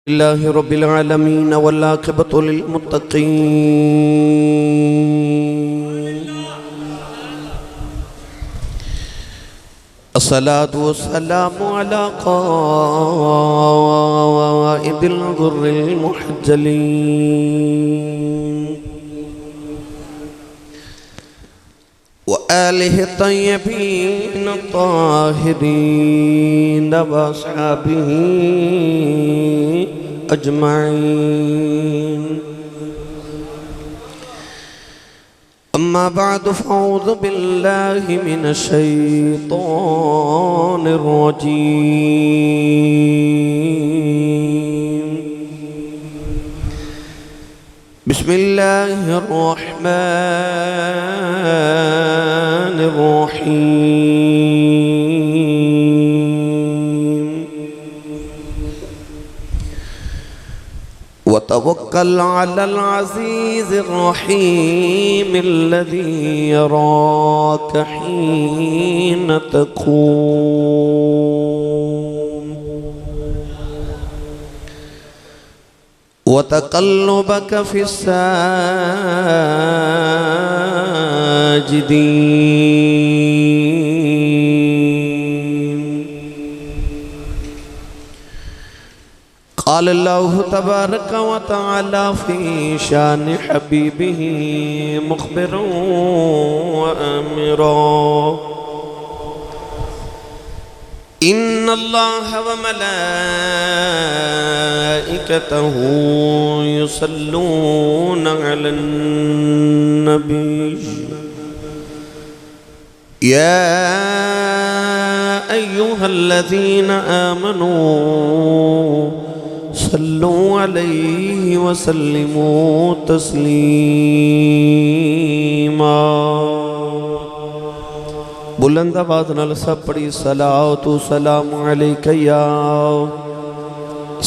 لله رب العالمين والعاقبة للمتقين الصلاة والسلام على قائد الغر المحجلين وآله الطيبين الطاهرين وأصحابه أجمعين. أما بعد فأعوذ بالله من الشيطان الرجيم. بسم الله الرحمن الرحيم. وتوكل على العزيز الرحيم الذي يراك حين تقوم وتقلبك في الساجدين. قال الله تبارك وتعالى في شان حبيبه مخبرا وآمرا: إن الله وملائكته يصلون على النبي يا أيها الذين آمنوا صلوا عليه وسلموا تسلیما. بلند آواز نال سب پڑھی صلاۃ و سلام علیک یا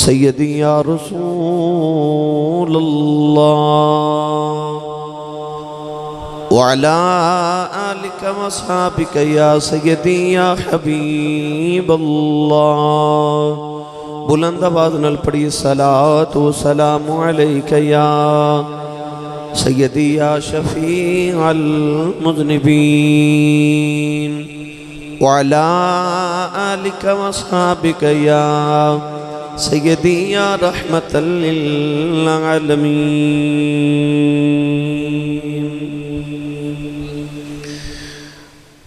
سیدی یا رسول اللہ وعلی آلک و اصحابک یا سیدی یا حبیب اللہ. بلند آواز نال پڑھی صلاۃ و سلام علیک یا سیدی یا شفیع المذنبین وعلی آلک و اصحابک یا سیدی یا رحمت للعالمین.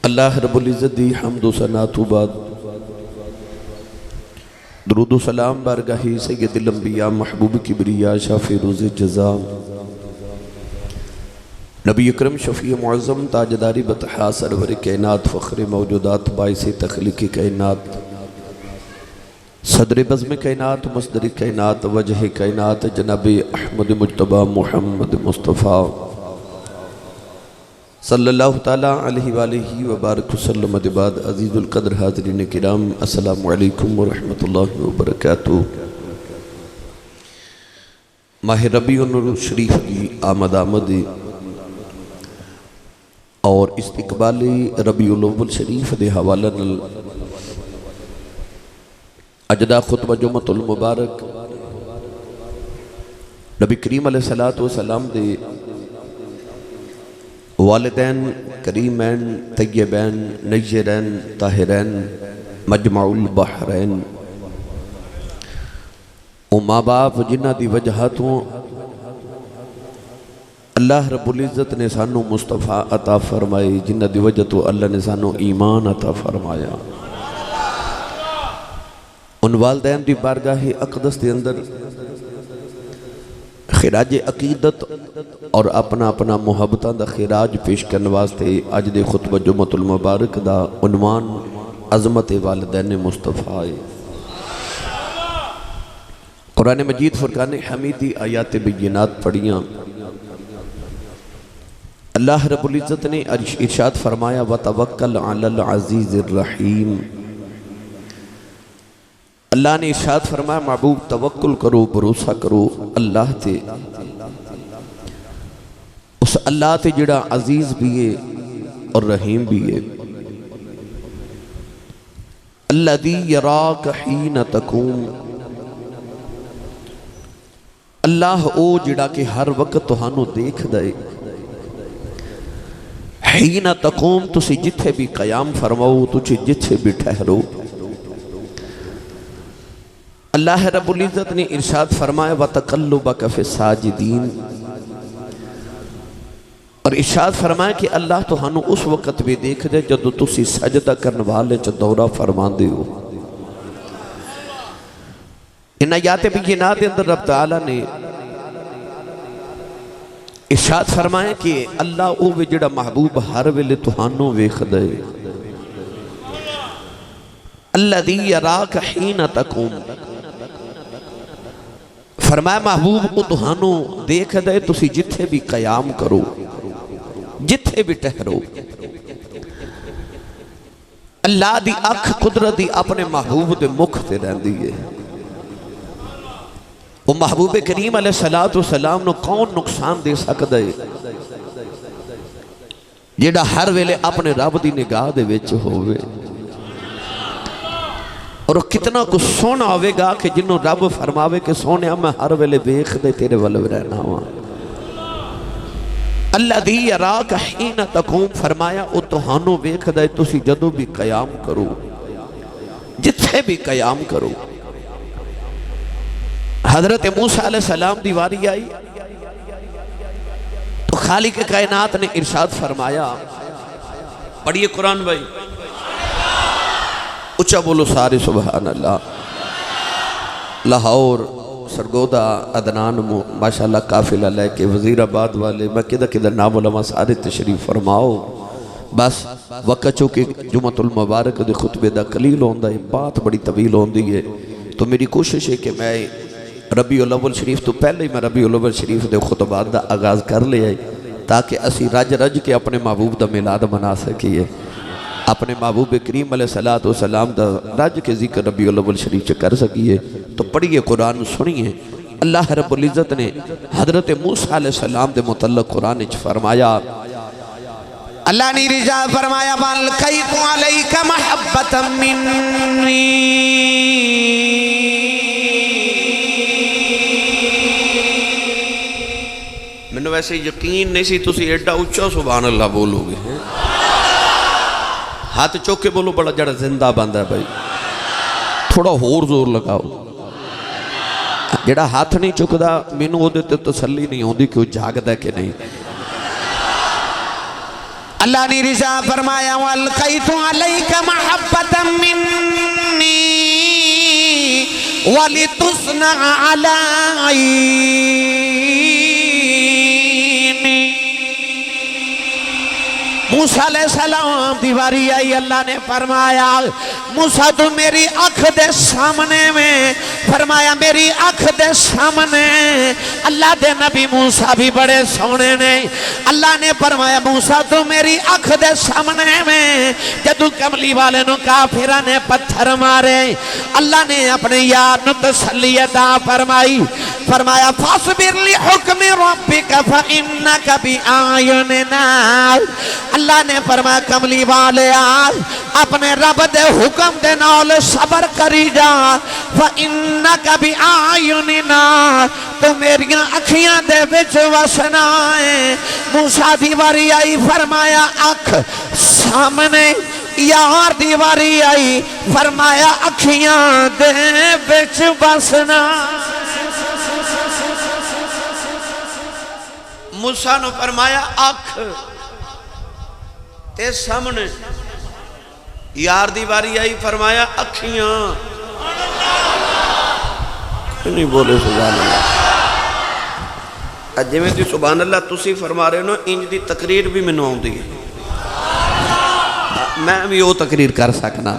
اللہ رب العزت دی حمد و ثنا تو بعد درود و سلام بارگاہی سید الانبیاء محبوب کبریا شافع روز جزا نبی اکرم شفیع معظم تاجداری بطحا سرور کائنات فخر موجودات باعث تخلیق کائنات صدر بزم کائنات مصدر کائنات وجہ کائنات جناب احمد مجتبی محمد مصطفیٰ صلی اللہ تعالیٰ علیہ وآلہ وبارک وسلم. بعد عزیز القدر حاضرین کرام، السلام علیکم ورحمۃ اللہ وبرکاتہ. ماہ ربیع الشریف کی آمد اور استقبال ربیع الاول شریف دے حوالہ نال اجدا خطبہ جمعۃ المبارک نبی کریم علیہ السلام دے والدین کریمین طیبین نیرین طاہرین مجمع البحرین او ماں باپ جنہ دی وجہ تو اللہ رب العزت نے سانو مصطفیٰ عطا فرمائی، جنہ دی وجہ تو اللہ نے سانو ایمان عطا فرمایا. ان والدین دی بارگاہ اقدس دے اندر خراج عقیدت اور اپنا اپنا محبتاں دا خراج پیش کرنے واسطے اج دے خطبہ جمعۃ المبارک دا عنوان عظمت والدین مصطفیٰ. قرآن مجید فرقان حمیدی آیات بینات پڑھیاں. اللہ رب العزت نے ارشاد فرمایا وَتَوَكَّلْ عَلَى الْعَزِيزِ الرَّحِيمِ. اللہ نے ارشاد فرمایا محبوب توکل کرو، بھروسہ کرو اللہ تے، اس اللہ تے جڑا عزیز بھی ہے اور رحیم بھی ہے. الذی یراک حین تقوم، اللہ او جڑا کہ ہر وقت تہانوں دیکھ دے حین تقوم تسی جتھے بھی قیام فرماؤ تجھے جتھے بھی ٹھہرو اللہ رب العزت نے ارشاد فرمایا وَتَقَلُّبَكَ فِي السَّاجِدِينَ اور ارشاد فرمایا کہ اللہ تہانوں اس وقت بھی دیکھ دے جدو تسی سجدہ کرنے والے چا دورہ فرما دے ہو ان آیات بینات اندر رب تعالیٰ نے ارشاد فرمایا کہ اللہ او جڑا محبوب ہر ویلے تہانوں ویکھ دے الذی یراک حین تقوم فرمایا محبوب کو تہانوں دیکھ دے تسی جتھے بھی قیام کرو جتھے بھی ٹہرو اللہ دی اکھ قدرتی اپنے محبوب دے مکھ تے رہندی ہے وہ محبوب کریم علیہ السلام نو کون نقصان دے سکتا ہے جیڑا ہر ویلے اپنے رب دی نگاہ دے وچ ہوئے اور وہ کتنا کچھ سونا ہوئے گا کہ جنہوں رب فرماوے کہ سونے میں ہر ویلے بیخ دے تیرے والے رہنا ہوا اللہ دی یراک حین تقوم فرمایا او تہانوں بیخ دے تسی جدو بھی قیام کرو جتھے بھی قیام کرو حضرت موسیٰ علیہ السلام دیواری آئی تو خالق کائنات نے ارشاد فرمایا پڑھئے قرآن بھائی اچھا بولو سارے سبحان اللہ لاہور سرگودہ عدنان ماشاءاللہ قافلہ لے کے وزیر آباد والے میں کدھر نام علماء سارے تشریف فرماؤ بس وقت چونکہ جمعۃ المبارک دے خطبے دا قلیل ہوندہ ہے بات بڑی طویل ہوندی ہے تو میری کوشش ہے کہ میں ربیع الاول شریف تو پہلے ہی میں ربیع الاول شریف دے خطبات دا آغاز کر لے آئی تاکہ اسی رج کے اپنے محبوب دا میلاد منا سکیے اپنے محبوب کریم علیہ السلام دا رج کے ذکر ربیع الاول شریف سے کر سکیے تو پڑھئے قرآن سنیے اللہ رب العزت نے حضرت موسیٰ علیہ السلام دے متعلق قرآن فرمایا اللہ نے رجا فرمایا وَالْقَيْتُ عَلَيْكَ مَحَبَّةً مِّنِّي میں ویسے یقین نہیں سی تسی ایڈا اچھا سبحان اللہ بولو گے ہاتھ چوکے بولو بڑا جڑا زندہ بند ہے بھائی تھوڑا ہور زور لگاؤ جڑا ہاتھ نہیں چکدا مینوں او دیتے تسلی نہیں ہوندی کہ وہ جاگدا ہے کہ نہیں اللہ نے رضا فرمایا وَالْقَيْتُ عَلَيْكَ مَحَبَّةً مِّنِّي وَلِتُصْنَعَ عَلَىٰ عَيْنِي موسیٰ علیہ السلام دیواری آئی اللہ نے فرمایا موسیٰ تو میری آنکھ دے سامنے میں فرمایا میری آنکھ دے سامنے اللہ دے نبی موسیٰ بھی بڑے سونے نے اللہ نے فرمایا موسیٰ تو میری آنکھ دے سامنے میں جدو کملی والے نو کافرہ نے پتھر مارے اللہ نے اپنے یار نو تسلی عطا فرمائی فرمایا فَاصْبِرْ لِحُکْمِ رَبِّكَ فَإِنَّكَ بِآیُنِنَا اللہ نے فرمایا کملی والے آج اپنے رب دے حکم دے نال صبر کری جا فَإِنَّكَ بِآیُنِنَا تو میریاں اکھیاں دے وچ وسنا ہے موسیٰ دیواری آئی فرمایا اکھ سامنے یار دیواری آئی فرمایا اکھیاں دے وچ وسنا موسیٰ نے فرمایا اکھ تے سامنے یار دیواری آئی فرمایا اکھیاں نہیں بولے سبحان اللہ جی میں تی سبحان اللہ تسی فرما رہے ہو انج دی تقریر بھی میں نواؤں دی میں بھی وہ تقریر کر سکنا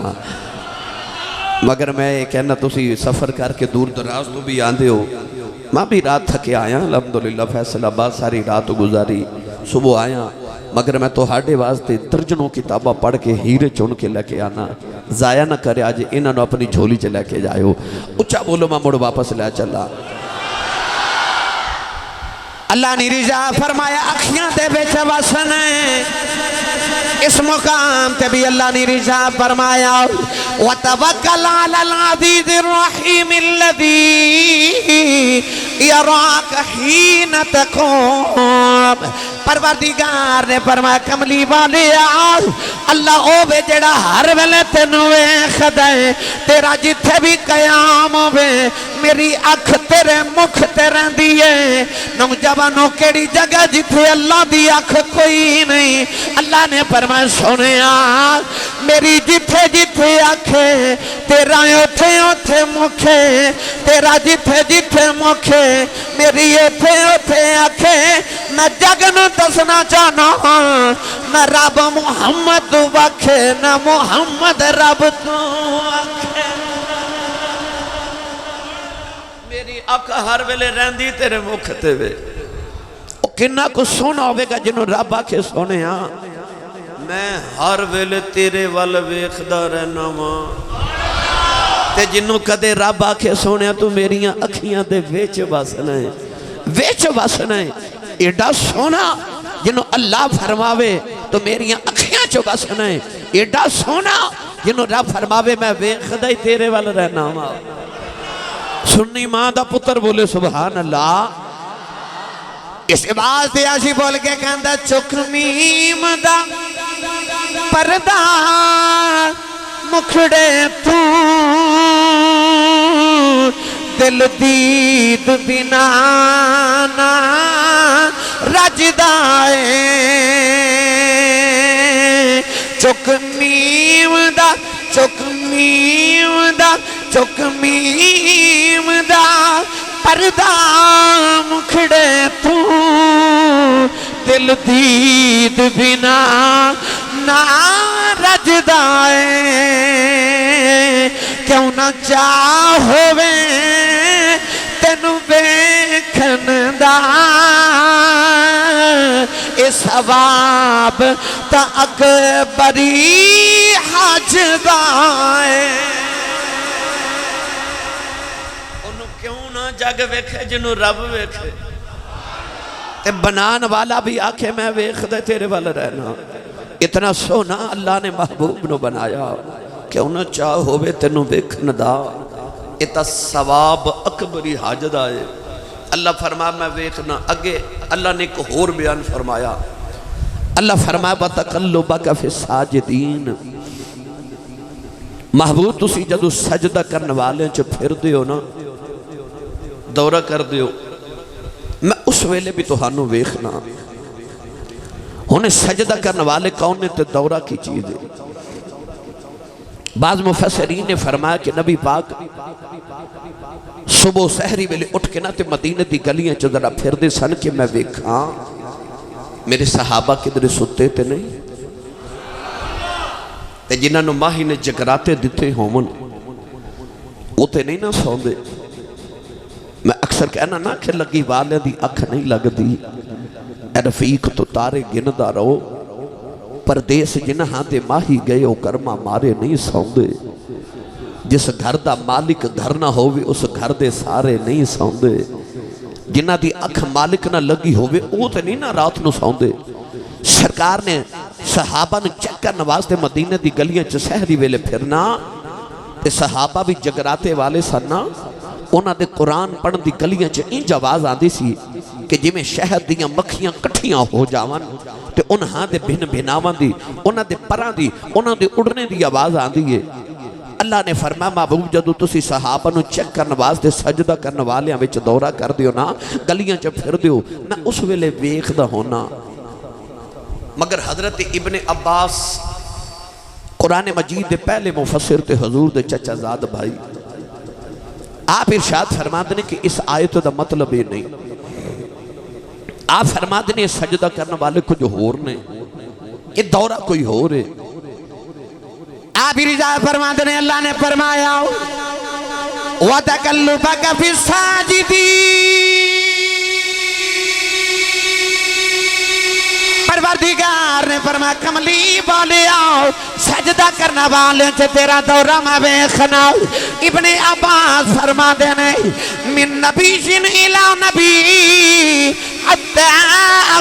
مگر میں یہ کہنا تسی سفر کر کے دور دراز تو بھی آندے ہو میں بھی رات تھکے آیا الحمدللہ فیصل آباد ساری رات گزاری صبح آیا مگر میں تو ہاڑے واسطے درجنوں کتابہ پڑھ کے ہیرے چون کے لے کے آنا ضائع نہ کرے آج انہوں نے اپنی جھولی چلے کے جائے ہو اچھا بولو میں مڑ واپس لے چلا اللہ نے رضا فرمایا اکھیاں دے بیچ وسن اس مقام تے بھی اللہ نے رضا فرمایا وَتَوَكَّلْ عَلَى الْعَزِيزِ الرَّحِيمِ الَّذِي یراک حین تقوم پروردگار نے فرمایا کملی والے اللہ او وے جڑا ہر ویلے تینوں ویکھدا ہے تیرا جتھے بھی قیام ہوے میری اکھ تیرے مکھ تے رہندی ہے نوجوانوں کیڑی جگہ جتھے اللہ دی اکھ کوئی نہیں اللہ نے فرمایا سنیا میری جتھے جتھے اکھ تیرا اوتھے اوتھے مکھ تیرا جتھے جتھے مکھ میری اوتھے اوتھے اکھ میں جگ نو دسنا چاہنا نہ رب محمد تو وکھ نہ محمد رب تو وکھ میری اکھ ہر ویلے رہندی تیرے مکھ تے وے کنا کو سونا ہوئے گا جنہوں رب آکھے سونے میں ہر ویلے تیرے وال ویکھدا رہنا ماں تے جنہوں کدے رب آکھے سونے تو میریاں اکھیاں دے ویچ واسنا ہے ایڈا سونا جنہوں اللہ فرماوے تو میریاں اکھیاں چو واسنا ہے ایڈا سونا جنہوں رب فرماوے میں ویکھدا ہی تیرے وال رہنا ماں سننی ماں دا پتر بولے سبحان اللہ اس عباس دے آشی بول کے کہندہ چک میم دا پردہ مکھڑے تو دل دید بنانا رجدائے چک میم دا چک میم دا چک میم دا پردہ مکھڑے تو دل دید بنا نہ رجدائے کیوں نہ چاہوے تینو ویکھن دا اے ثواب تا اکبری حج دائے جگ ویکھے جنہوں رب ویکھے تے بنان والا بھی آکھے میں ویکھ دے تیرے والا رہنا اتنا سونا اللہ نے محبوب نو بنایا کہ انہوں چاہ ہوئے تینوں ویکھن دا اتا ثواب اکبری حاجد آئے اللہ فرمایا میں ویکھنا اگے اللہ نے ایک اور بیان فرمایا اللہ فرمایا بَتَقَلُّبَكَ فِي السَّاجِدِينَ محبوب تسی جدو سجدہ کرنے والے جو پھر دیو نا دورہ کر دیو میں اس ویلے بھی توہانو ویکھنا انہیں سجدہ کرنے والے کون نے تے دورہ کی چیز ہے بعض مفسرین نے فرمایا کہ نبی پاک صبح سحری ویلے اٹھ کے نا تے مدینہ دی گلیاں چو ذرا پھر دے سن کے میں ویکھاں میرے صحابہ کدھر ستے تے نہیں تے جنہاں نو ماہی نے جگراتے دیتے ہومن وہ تے نہیں نہ سون دے میں اکثر کہنا نا کہ لگی والے دی اکھ نہیں لگ دی اے رفیق تو تارے گندہ رہو پردیس جنہاں دے ماہی گئے او کرما مارے نہیں سوندے جس گھر دا مالک گھر نہ ہووے اس گھر دے سارے نہیں سوندے جنہ دی اکھ مالک نہ لگی ہووے او تے نہیں نہ رات نو سوندے سرکار نے صحابہ نے چکر نواز دے مدینہ دی گلیاں چ سحری ویلے پھرنا تے صحابہ بھی جگراتے والے سننا انہاں دے قرآن پڑھن دی گلیاں چ انج آواز آندی سی کہ جی میں شہد دیاں مکھیاں کٹھیاں ہو جاوان تے انہاں دے بھن بھناوان دی انہاں دے پران دی انہاں دے اڑنے دی آواز آندی ہے اللہ نے فرمایا محبوب جدو تسی صحابہ نو چیک کرن واسطے سجدہ کرن والیاں وچ دورہ کر دیو نا گلیاں چ پھر دیو میں اس ویلے ویکھدا ہونا مگر حضرت ابن عباس قرآن مجید دے پہلے مفسر تے حضور دے چچا زاد بھائی آپ ارشاد فرما دینے کہ اس آیت دا مطلب یہ نہیں آپ فرما دینے سجدہ کرنے والے کو جو ہور نے یہ دورہ کوئی ہو رہے آپ ارشاد فرما دینے اللہ نے فرمایا وَتَقَلُّبَكَ فِي السَّاجِدِينَ پروردگار نے فرمایا کملی بولے آؤ سجدہ کرنا والے سے تیرا دورہ میں بیخنا ابن عباس فرما دینے من نبی جن الہ نبی حتی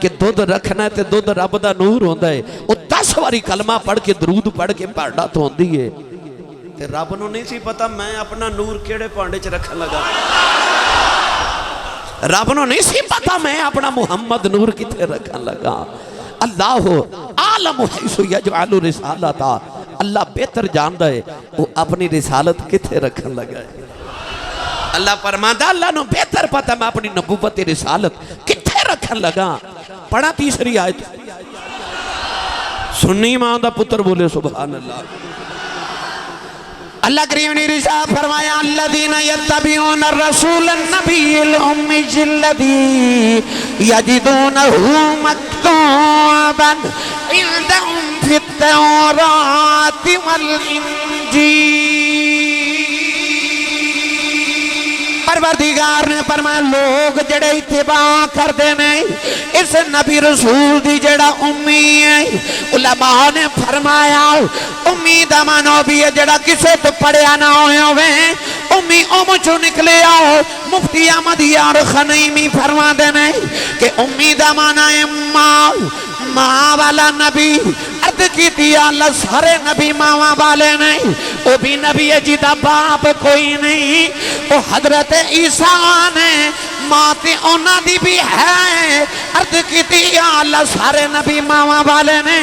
کہ دودھ رکھنا ہے تے دودھ رب دا نور ہوندہ ہے وہ 10 واری کلمہ پڑھ کے درود پڑھ کے پڑھنا تو ہوندی ہے تے رب نو نہیں سی پتا میں اپنا نور کیڑے پانڈے چ رکھن لگا رب نو نہیں سی پتا میں اپنا محمد نور کتے رکھن لگا اللہ عالم حیث یجعل رسالتا اللہ بہتر جاندہ ہے وہ اپنی رسالت کتے رکھن لگا ہے اللہ فرماندہ اللہ نو بہتر پتا میں اپنی نبوت رسالت کتے رکھن لگا پڑھا تیسری آیت سنی ماں دا پتر بولے سبحان اللہ اللہ کریم نے رسالت فرمایا الذین یتبعون الرسول النبی الامی الذی یجدونہ مکتوبا عندهم فی التوراۃ والانجیل پروردگار نے فرمایا لوگ جڑے اتباع کر دینے اس نبی رسول دی جڑا امی ہے علماء نے فرمایا امی دا مانو بھی ہے جڑا کسے تو پڑھیا نہ ہوئے ہوئے امی چو نکلے آؤ مفتی احمد یار خنیمی فرما دینے کہ امی دا مانا ہے ماں والا نبی عرض کی دیا اللہ سارے نبی ماں والے نہیں وہ بھی نبی ہے جیدہ باپ کوئی نہیں وہ حضرت عیسیٰ نے ماں تے اونا دی بھی ہے عرض کی دیا اللہ سارے نبی ماں والے نے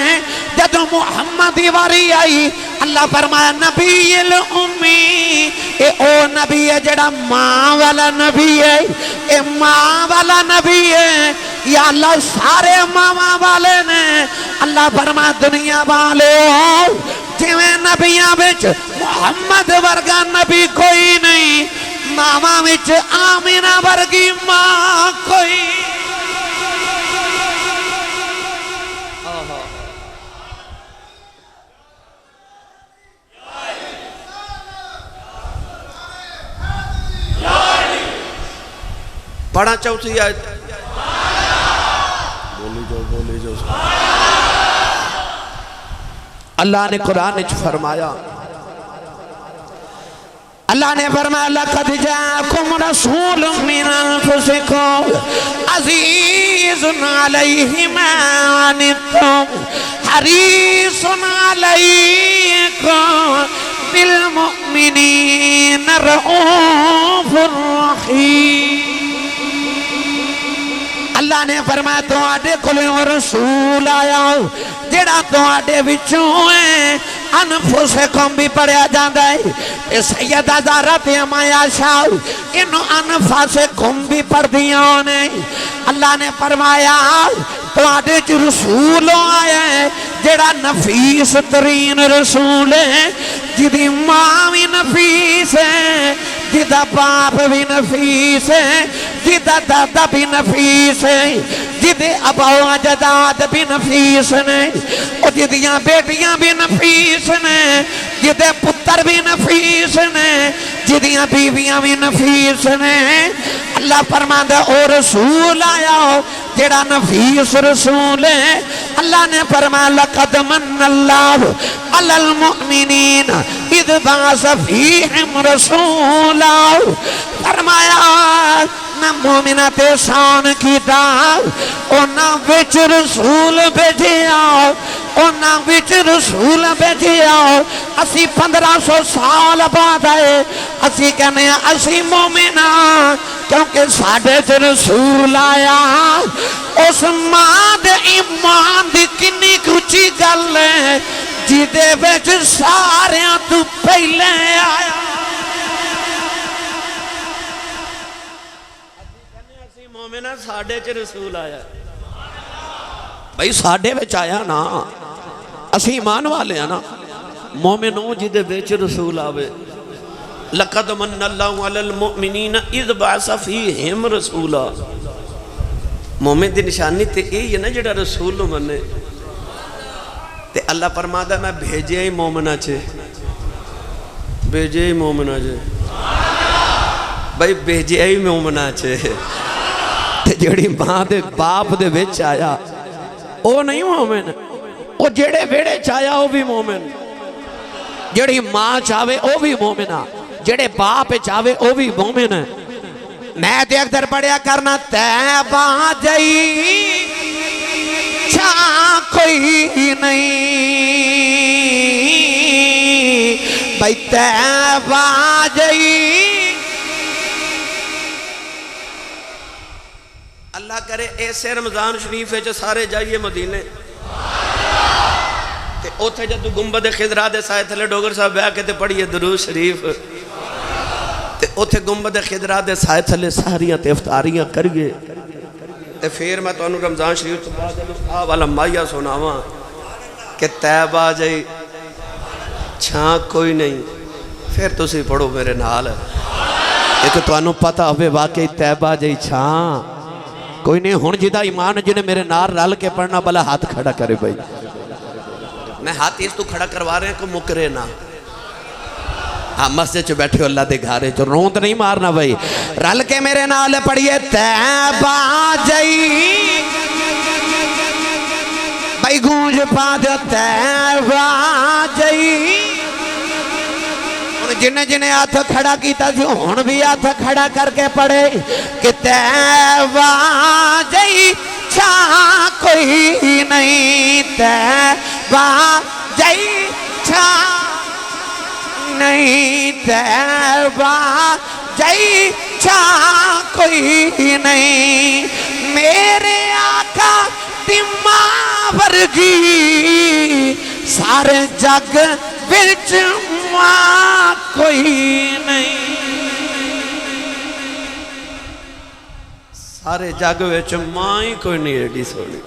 جدو محمد واری آئی اللہ فرمایا نبی الامی اے او نبی ہے جڑا ماں والا نبی ہے اے ماں والا نبی ہے یا اللہ سارے ماں والے نے اللہ فرمایا دنیا والے ہو جویں نبیاں بچ محمد ورگا نبی کوئی نہیں ماما بچ آمینہ ورگی ماں کوئی پڑھا چوتھی آیت بولی جو اللہ نے قرآن فرمایا اللہ نے فرمایا لَقَدْ جَاءَكُمْ رَسُولٌ مِّنْ أَنفُسِكُمْ عَزِيزٌ عَلَيْهِ مَا عَنِتُّمْ حَرِيصٌ عَلَيْكُمْ بِالْمُؤْمِنِينَ رَءُوفٌ رَحِيمٌ اللہ نے فرمایا تو آڈے کلوں رسول آیا جڑا تو آڈے وچوں ہے انفسکم بھی پڑھیا جاندہ ہے سیدہ زہرہ امایا شاہ انہوں انفسکم بھی پڑھ دیا ہونے اللہ نے فرمایا تو آڈے جو رسول آیا ہے جڑا نفیس ترین رسول ہے جدی ماں بھی نفیس ہے جدہ باپ بھی نفیس ہے جدہ دادا بھی نفیس ہے جدے ابا و اجداد بھی نفیس نے اور جدیاں بیٹیاں بھی نفیس نے جدے پتر بھی نفیس نے جدیاں بیویاں بھی نفیس نے اللہ فرماندہ او رسول آیا ہو جڑا نفیس رسول ہے اللہ نے فرمایا لَقَدْ مَنَّ اللَّهُ عَلَى الْمُؤْمِنِينَ اِذْ بَعَثَ فِيهِمْ رَسُولًا فرمایا نہ مومنات شان کی دار اونا وچ رسول بھیجے آؤ اونا وچ رسول بھیجے آؤ اسی 1500 سال بعد آئے اسی کہنے اسی مومنہ کیونکہ ساڑھے سے رسول آیا اس ماں دے ایمان دی کنی کچھی گل ہے جیدے وچ ساریاں تو پہلے آیا مومنہ ساڑھے چ رسول آیا بھئی ساڑھے وچ آیا نا اسی ایمان والے ہیں نا مومنوں جدے وچ رسول آوے لَقَدْ مَنَّ اللَّهُ عَلَى الْمُؤْمِنِينَ اِذْ بَعَثَ فِيهِمْ رَسُولًا مومن دی نشانی تے یہ نا جڑا رسول منے تے اللہ فرماتا میں بھیجے ہی مومنہ چھے بھیجے ہی مومنہ چھے بھئی بھیجے ہی مومنہ چھے تے جڑی ماں دے باپ دے وچ آیا او نہیں مومن او جڑے ویڑے چایا او بھی مومن جڑی ماں چاہوے او بھی مومنہ جڑے باپ چاہوے او بھی مومن ہے میں تے اکتر پڑھیا کرنا تیبہ جائی چھاں کوئی نہیں بھائی طیبہ جئی اللہ کرے ایسے رمضان شریف ہے سارے جائیے مدینے تے اوتھے جدو گنبد خضرا دے سائے تھلے ڈوگر صاحب بیاہ کے تے پڑھئے درود شریف تے اوتھے گنبد خضرا دے سائے تھلے ساریاں تے افطاریاں کریے تے پھر میں تو انہوں رمضان شریف تو بعد آ والا مائیہ سناواں کہ طیبہ جائی چھاں کوئی نہیں پھر تو سی پڑھو میرے نال ایک تو انہوں پتہ ہوئے واقعی طیبہ جائی چھاں کوئی نہیں ہون جدہ ایمان جنہیں میرے نار رال کے پڑھنا بلا ہاتھ کھڑا کرے بھائی میں ہاتھ اس تو کھڑا کروا رہے ہیں کو مکرے نہ ہاں مسجد چو بیٹھے ہو اللہ دے گھارے چو روند نہیں مارنا بھائی رل کے میرے نال پڑھئے طیبہ جائی بھائی گونج پا دے طیبہ جائی جنہیں جنہیں ہاتھ کھڑا کیتا جو ہون بھی ہاتھ کھڑا کر کے پڑھے کہ طیبہ جائی چھاں کوئی نہیں طیبہ جائی چھاں نہیں طیبہ جائی چھاں کوئی نہیں میرے آقا دماغ ورگی سارے جگ وچ ماں کوئی نہیں سارے جگ وچ ماں ہی کوئی نہیں ایڈی سونی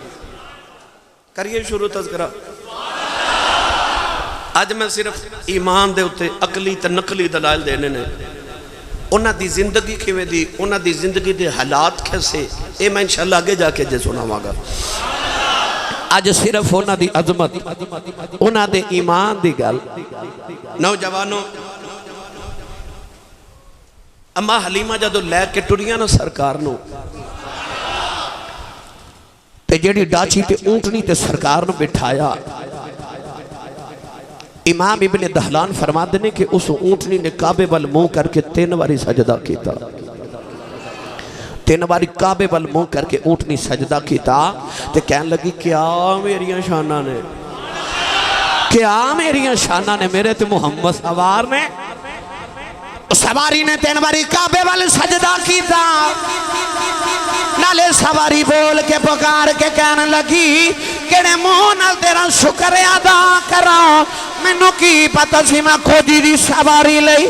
کریے شروع تذکرہ آج میں صرف ایمان دے ہوتے عقلی تے نقلی دلائل دینے نے انہاں دی زندگی کیویں دی انہاں دی زندگی دے حالات کیسے اے میں انشاءاللہ آگے جا کے جے سناواں گا آج صرف انہاں دی عظمت انہاں دے ایمان دی گل نوجوانوں اما حلیمہ جدو لے کے ٹریاں نا سرکار نو تے جیڑی ڈاچی تے اونٹنی تے سرکار نو بٹھایا امام ابن دہلان فرما دینے کہ اس اونٹنی نے کعبے وال منہ کر کے 3 باری سجدہ کیتا 3 باری کعبے وال منہ کر کے اونٹنی سجدہ کیتا تے کہنے لگی کیا میریاں شانہ نے کیا میریاں شانہ نے میرے تے محمد سوار نے سواری نے 3 باری کعبے وال سجدہ کیتا نالے سواری بول کے پکار کے کہنے لگی کہنے مونال تیرا شکر ادا کرا مینوں کی پتہ سی میں کھودی دی سواری لئی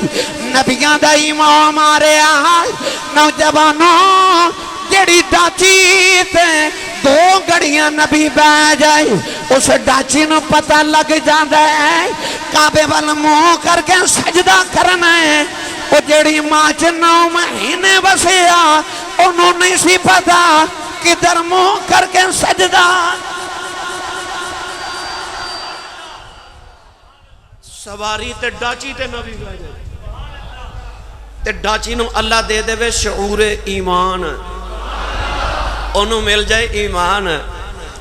نبیاں دا ایمان مارے آئے نوجوانوں جیڑی ڈاچی تے 2 گھڑیاں نبی بہ جائے اس ڈاچی نو پتہ لگ جاندہ ہے کعبے وال منہ کر کے سجدہ کرنا ہے وہ جیڑی ماں 9 مہینے بسیا انہوں نہیں سی پتا کدھر منہ کر کے سجدہ سواری تے ڈاچی تے نبی بھائی تے ڈاچی نو اللہ دے دے وے شعور ایمان انہوں مل جائے ایمان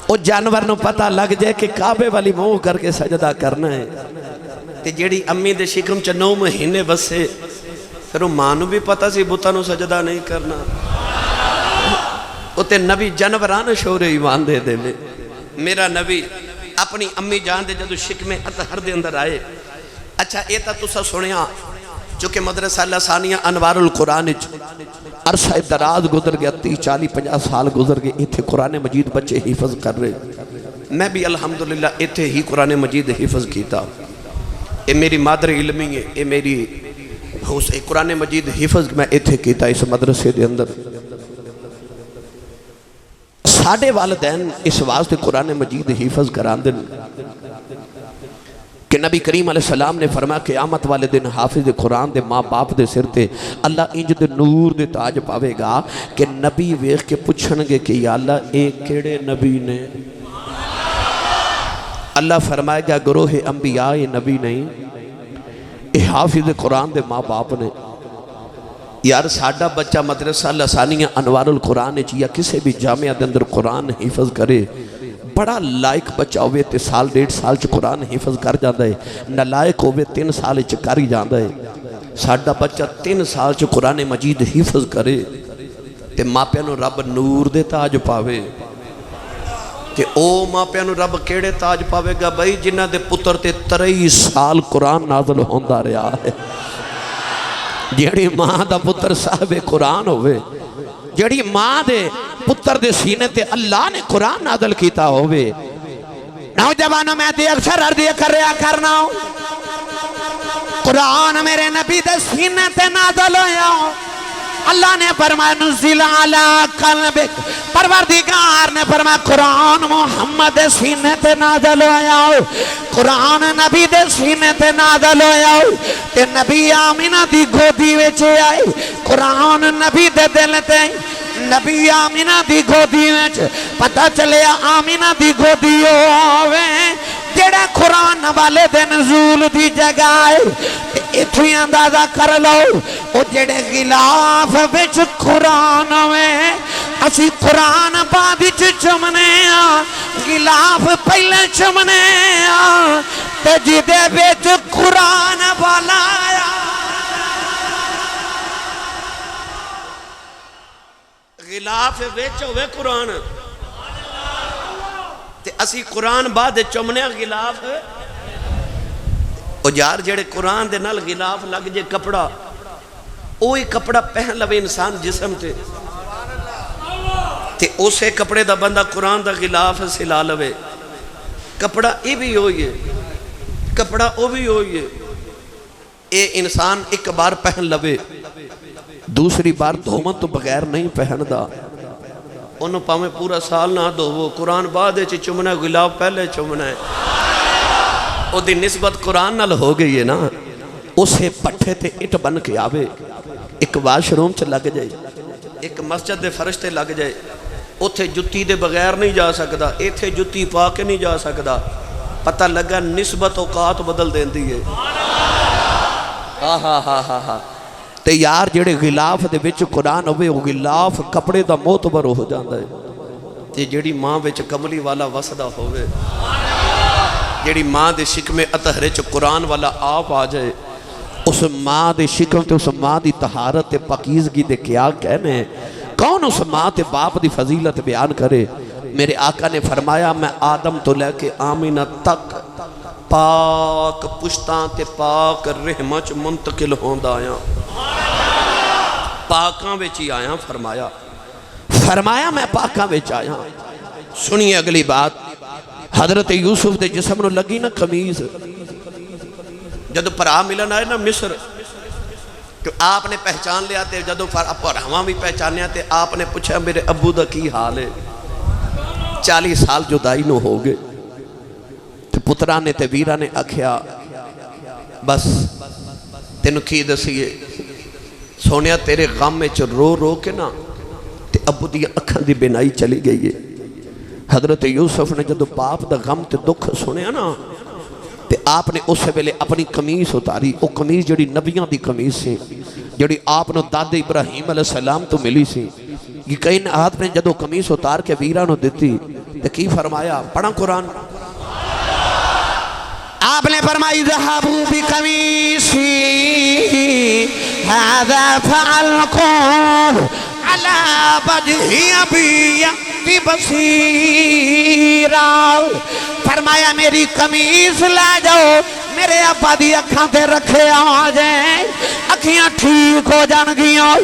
وہ جانور نو پتہ لگ جائے کہ کعبے والی منہ کر کے سجدہ کرنا ہے تے جیڑی امی دے شکم 9 مہینے بسے پھر وہ ماں نو بھی پتہ سی بتا نو سجدہ نہیں کرنا وہ تے نبی جانوران شعور ایمان دے دے لے میرا نبی اپنی امی جان دے جدو شکم اطہر دے اندر آئے اچھا ایتا تسا سنیا چونکہ مدرسہ لسانیہ انوار القرآن عرصہ دراز گزر گیا 30 40 50 سال گزر گئے ایتھے قرآن مجید بچے حفظ کر رہے میں بھی الحمدللہ ایتھے ہی قرآن مجید حفظ کیتا اے میری مادر علمی ہے اے میری قرآن مجید حفظ میں ایتھے کیتا اس مدرسے دے اندر ساڑھے والدین اس واسطے قرآن مجید حفظ کران دن کہ نبی کریم علیہ السلام نے فرمایا قیامت والے دن حافظ قرآن دے ماں باپ دے سر تے اللہ انج دے نور دے تاج پاوے گا کہ نبی ویخ کے پوچھنگے کہ یا اللہ ایک کیڑے نبی نے اللہ فرمائے گا گروہ انبیاء نبی نہیں اے حافظ قرآن دے ماں باپ نے یار ساڑھا بچہ مدرسہ لسانیہ انوار القرآن یا کسے بھی جامعہ دے اندر قرآن حفظ کرے بڑا لائق بچہ ہوئے 1 سال 1.5 سال چ قرآن حفظ کر جاندہ ہے نلائق ہوئے 3 سال چ کری جاندہ ہے ساڑھا بچہ 3 سال چ قرآن مجید حفظ کرے تے ماں پیانو رب نور دے تاج پاوے کہ او ماں پیانو رب کیڑے تاج پاوے گا بھائی جنہ دے پتر تے 23 سال قرآن نازل ہوندہ رہا ہے جیڑی ماں دا پتر صاحب قرآن ہوئے جیڑی ماں دے پتر دے سینے تے اللہ نے قرآن نازل کیتا ہوئے نوجوانوں میں تے اکثر عرض کر رہا کرنا ہوں قرآن میرے نبی دے سینے تے نازل ہویا اللہ نے فرمایا نزل علی قلبک پروردگار نے فرمایا قرآن محمد دے سینے تے نازل ہویا قرآن نبی دے سینے تے نازل ہویا تے نبی آمینہ دی گودی وچے آئے قرآن نبی دے دل تے نبی آمینہ دی گودی وچ پتہ چلے آمینہ دی گودی ہوئے جڑا قرآن والے دے نزول دی جگہ ہے اتھوی اندازہ کر لو او جڑے غلاف وچ قرآن ہوئے اسی قرآن بعد چمنے غلاف پہلے چمنے تے جدے وچ قرآن والا آیا غلاف وچ ہوئے قرآن تے اسی قرآن بعد چمنے غلاف او یار جڑے قرآن دے نال غلاف لگ جے کپڑا اوہی کپڑا پہن لوے انسان جسم تے اسے کپڑے دا بندہ قرآن دا غلاف سلا لوے کپڑا ای بھی ہوئی ہے کپڑا او بھی ہوئی ہے اے انسان ایک بار پہن لوے دوسری بار دھومن تو بغیر نہیں پہن دا انہوں پاہمیں پورا سال نہ دو وہ قرآن بعد چمنا ہے غلاف پہلے چمنا ہے او دی نسبت قرآن نال ہو گئی ہے نا اسے پٹھے تے اٹ بن کے آوے ایک واش روم چ لگ جائے ایک مسجد دے فرش تے لگ جائے اتھے جتی دے بغیر نہیں جا سکدا ایتھے جتی پا کے نہیں جا سکدا پتہ لگا نسبت اوقات بدل دین دی ہے تے یار جڑے غلاف دے وچ قرآن ہوئے وہ غلاف کپڑے دا معتبر ہو جاندہ ہے تے جڑی ماں وچ کملی والا وسدہ ہوئے جڑی ماں دے شکم اطہرے چ قرآن والا آپ آ جائے اس ماں دے شکم تے اس ماں دی طہارت تے پاکیزگی دے کیا کہنے کون اس ماں تے باپ دی فضیلت بیان کرے میرے آقا نے فرمایا میں آدم تو لے کے آمینہ تک پاک پشتاں تے پاک رحمت منتقل ہوندہ آیا پاکاں ویچی آیا فرمایا میں پاکاں ویچ آیا سنیے اگلی بات حضرت یوسف دے جسم نو لگی نا قمیض جدو پرا ملن آئے نا مصر کہ آپ نے پہچان لیا تے جدو پرہاں بھی پہچانیا تے آپ نے پوچھا میرے ابو دا کی حال ہے 40 سال جدائی نو ہو گئے تے پترہ نے تے ویرہ نے آکھیا بس تینو کی دسیے سونیا تیرے غم میں رو رو کے نا تے ابو دی اکھن دی بینائی چلی گئی ہے حضرت یوسف نے جدو باپ دا غم تے دکھ سنیا نا تے آپ نے اس ویلے اپنی قمیص اتاری وہ قمیص جڑی نبیاں دی قمیص سی جڑی آپ نے داد ابراہیم علیہ السلام تو ملی سی یہ کئی آپ نے جدو قمیص اتار کے ویرہ نو دیتی تے کی فرمایا پڑھا قرآن آپ نے فرمائی ذہبوا بقمیصی ھذا فعلقوه علی وجہ ابی بصیرا فرمایا میری قمیص لے جاؤ میرے ابا دی اکھاں تے رکھے آ جائیں اکھیاں ٹھیک ہو جان گیاں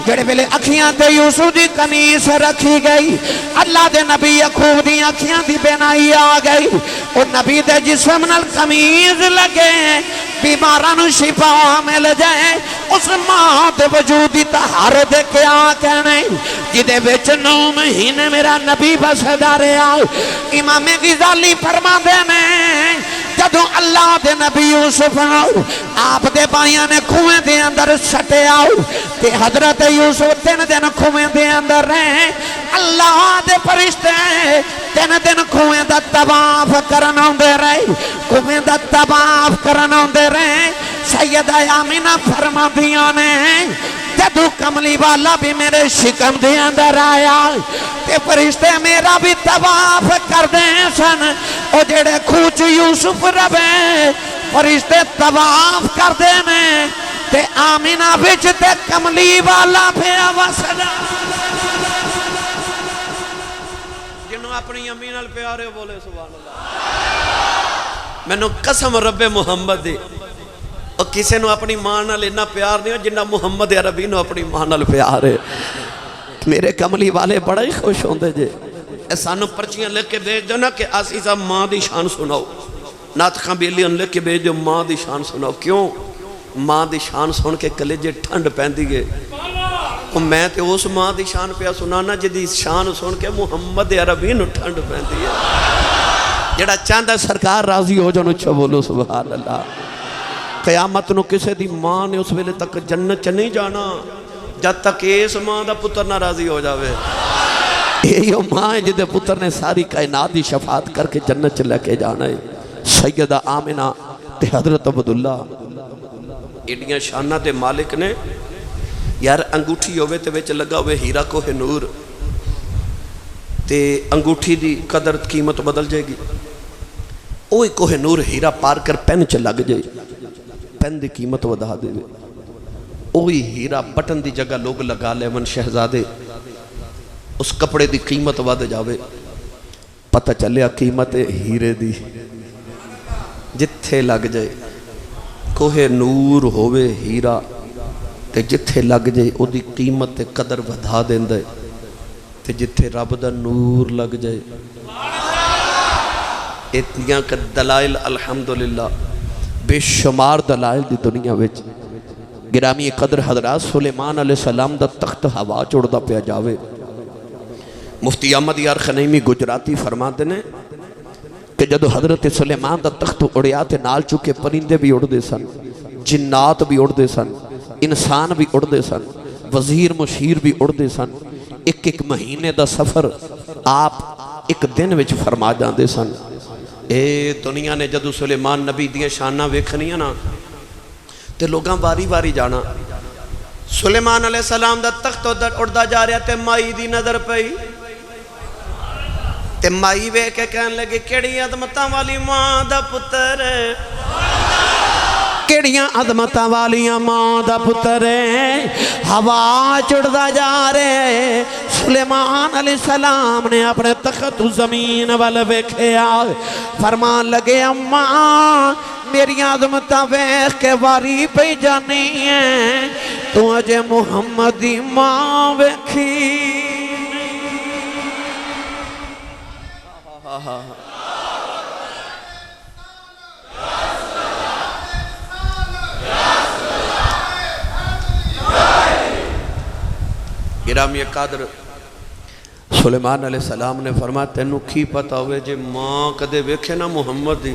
جڑے ویلے اکھیاں تے یوسف دی قمیص رکھی گئی اللہ دے نبی یعقوب دی اکھیاں دی بینائی آ گئی اور نبی دے جسم نال قمیص لگے بیماراں نو شفا مل جائے اس ماں دے وجود دی طہارت دے کیا کہنے جدے وچ 9 مہینے میرا نبی بسدا رہا امام غزالی فرما دے میں جدو اللہ دے نبی یوسف آؤ آپ دے بائیاں نے کھویں دے اندر سٹے آؤ تے حضرت یوسف 3 دن کھویں دے اندر رہے اللہ دے فرشتے 3 دن کھویں دا طواف کرنا دے رہے کھویں دا طواف کرنا دے رہے سیدہ آمینہ فرما دیاں نے جدو کملی والا بھی میرے شکم دے اندر آیا تے فرشتے میرا بھی طواف کر دیں سن او جڑے کھوچ یوسف ربے فرشتے طواف کر دیں میں تے آمینہ بچ تے کملی والا پہ وسدا جنہوں اپنی امی نال پیار ہے بولے سبحان اللہ میں نو قسم رب محمد دی اور کسے نو اپنی ماں نال اتنا پیار نہیں ہو جنہ محمد عربی نو اپنی ماں نال پیار ہے میرے کملی والے بڑا ہی خوش ہوندے جے سانو پرچیاں لکھ کے بھیج دو نا کہ آسی صاحب ماں دی شان سناؤ نات خان بیلیاں لکھ کے بھیج دو ماں دی شان سناؤ کیوں ماں دی شان سن کے کلیجے ٹھنڈ پہندی گے میں تے اس ماں دی شان پہ سنانا جدی شان سن کے محمد عربی نو ٹھنڈ پہندی ہے جڑا چاندہ سرکار راضی ہو جانو چھو بولو سبحان اللہ قیامت نو کسے دی ماں نے اس ویلے تک جنت چ نہیں جانا جب تک اس ماں دا پتر نہ راضی ہو جاوے یہ ماں ہے جدے پتر نے ساری کائنات دی شفاعت کر کے جنت چ لے کے جانا ہے سیدہ آمنہ تے حضرت عبداللہ ایڈیاں شانہ دے مالک نے یار انگوٹھی ہوئے تے ویچ لگا ہوئے ہیرا کوہ نور تے انگوٹھی دی قدر قیمت بدل جائے گی اوہ کوہ نور ہیرا پار کر پین چ لگ جائے پین دی قیمت ودا دے اوہی ہیرا بٹن دی جگہ لوگ لگا لے من شہزادے اس کپڑے دی قیمت ود جاوے پتہ چلیا قیمت ہیرے دی جتھے لگ جائے کوہ نور ہوئے ہیرا تے جتھے لگ جائے او دی قیمت تے قدر ودھا دیں دے تے جتھے رب دا نور لگ جائے اتنیاں کا دلائل الحمدللہ بے شمار دلائل دی دنیا وچ گرامی قدر حضرات سلیمان علیہ السلام دا تخت ہوا چوڑ دا پیا جاوے مفتی احمد یار خنیمی گجراتی فرماتے نے کہ جدو حضرت سلیمان دا تخت اڑیا تے نال چکے پرندے بھی اڑ دے سن جنات بھی اڑ دے سن انسان بھی اڑ دے سن وزیر مشیر بھی اڑ دے سن ایک مہینے دا سفر آپ ایک دن وچ فرما جان دے سن اے دنیا نے جدو سلیمان نبی دیئے شانہ ویکھنیاں نا تے لوگاں باری باری جانا سلیمان علیہ السلام دا تخت اڑدا جا رہا تے مائی دی نظر پئی تے مائی وے کے کہن لگے کیڑی عظمتاں والی ماں دا پتر کیڑیاں عظمتاں والیاں ماں دا پتر ہوا چڑھدا جا رہے سلیمان علیہ السلام نے اپنے تخت زمین وال ویکھیا فرمان لگے اماں میری عظمتاں ویکھ کے واری پئی جانی ہے تو اجے محمد دی ماں ویکھی گرامی قادر سلیمان علیہ السلام نے فرمایا تینوں کی پتہ ہوئے جے ماں کدے ویکھے نا محمد دی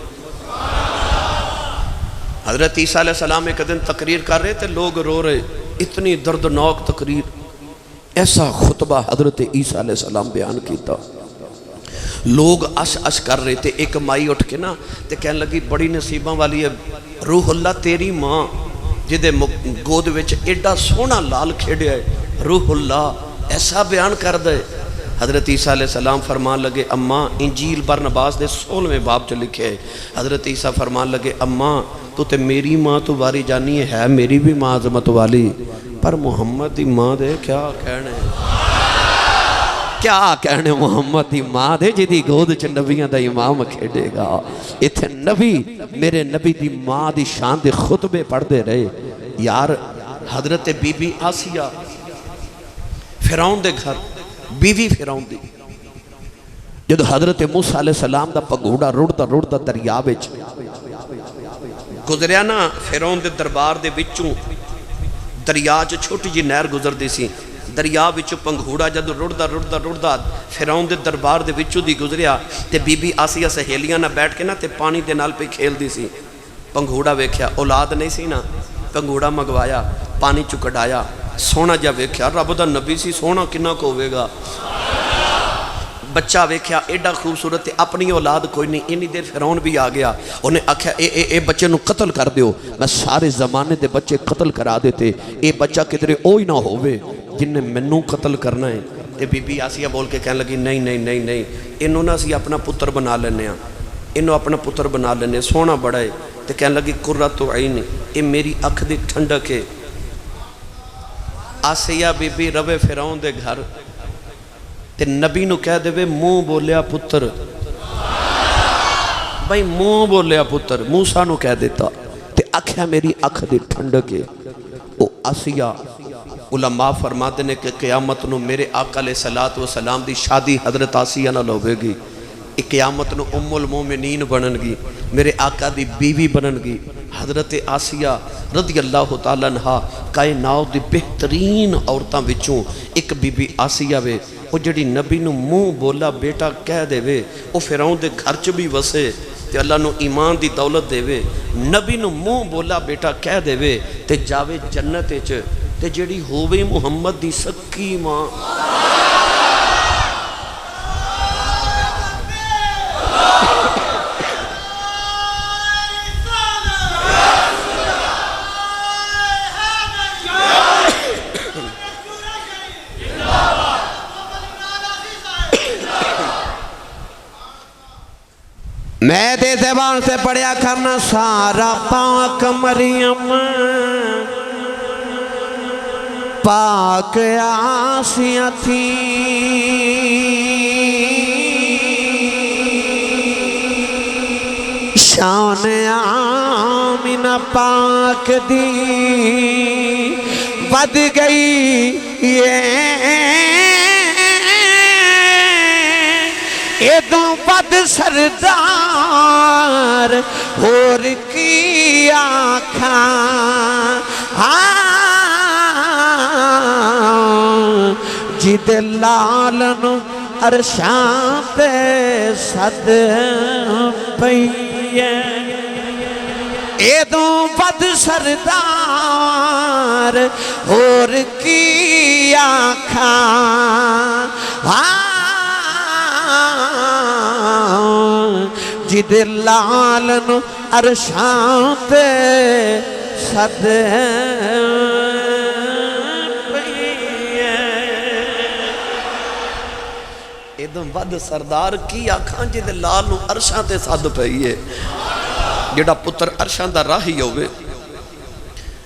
حضرت عیسیٰ علیہ السلام ایک دن تقریر کر رہے تھے لوگ رو رہے اتنی دردناک تقریر ایسا خطبہ حضرت عیسیٰ علیہ السلام بیان کیتا لوگ اش کر رہے تھے ایک مائی اٹھ کے نا تے کہنے لگی بڑی نصیباں والی ہے روح اللہ تیری ماں جدے گود وچ ایڈا سونا لال کھیڑے ہے روح اللہ ایسا بیان کر دے حضرت عیسیٰ علیہ السلام فرمان لگے اماں انجیل برنباس دے 16ویں باب چ لکھے حضرت عیسیٰ فرمان لگے اماں تو تے میری ماں تو واری جانی ہے میری بھی ماں عظمت والی پر محمد دی ماں دے کیا کہنے محمد دی ماں دے جدی گود چ نبیاں دا امام کھیڑے گا اتھے نبی میرے نبی دی ماں دی شان دے خطبے پڑھ دے رہے یار حضرت بی بی آسیہ فرعون دے گھر بیوی فرعون دی جدو حضرت موسیٰ علیہ السلام دا پگوڑا رڑتا دریا وچ گزریا نا فرعون دے دربار دے وچوں دریا چ چھوٹی جی نہر گزر دی سی دریا وچوں پنگھوڑا جدو رڑتا فرعون دے دربار دے وچوں دی گزریا تے بی بی آسیہ سہیلیاں نہ بیٹھ کے نا تے پانی دے نال پہ کھیل دی سی پنگھوڑا ویکھیا اولاد نہیں سی نا پنگھوڑا مگوایا پانی چو کڈایا سونا جا ویکھیا رب دا نبی سی سونا کنہ کو ہوئے گا بچہ ویکھیا ایڈا خوبصورت اپنی اولاد کوئی نہیں اینی دیر فرعون بھی آ گیا انہیں آکھیا اے بچے نو قتل کر دیو میں سارے زمانے دے بچے قتل کرا دیتے اے بچہ کدھرے اوئی نہ ہوئے جن نے منو قتل کرنا ہے تے بی بی آسیہ بول کے کہنے لگی نہیں انہوں نے اسی اپنا پتر بنا لینے ہیں انہوں اپنا پتر بنا لینے سونا بڑا ہے تے کہنے لگی قرۃ عین اے میری اکھ دی ٹھنڈک ہے آسیہ بی بی رب فرعون دے گھر تے نبی نو کہہ دے منہ بولیا پتر، بھائی منہ بولیا پتر موسیٰ نو کہہ دیتا تے آکھیا میری اکھ دی ٹھنڈکے او آسیہ علماء فرماتے ہیں کہ قیامت نو میرے آقا علیہ السلام دی شادی حضرت آسیہ نہ ہوے گی، قیامت نو ام المومنین بنن گی، میرے آقا دی بیوی بنن گی حضرت آسیہ رضی اللہ تعالیٰ عنہ، کائنات دی بہترین عورتاں وچوں ایک بی بی آسیہ وے، وہ جڑی نبی نو منہ بولا بیٹا کہہ دے وے، وہ فرعون دے گھر چ بھی وسے تے اللہ نو ایمان دی دولت دے وے، نبی نو منہ بولا بیٹا کہہ دے وے تے جاوے جنت وچ، تے جڑی ہووے محمد دی سکی ماں میں دے زبان سے پڑھیا کرنا سارا پاک مریم پاک آسیہ تھی، شان آمینہ پاک دی بد گئی ایدوں بد سردار اور کی آنکھاں جد لالن عرشاں تے صد پئیے ایدوں بد سردار اور کی آنکھاں جد لالن عرشاں تے صد پئیے ایدوں بد سردار کی آکھاں جد لال نو عرشاں تے صد پئیے، جڑا پتر عرشاں دا راہی ہوئے۔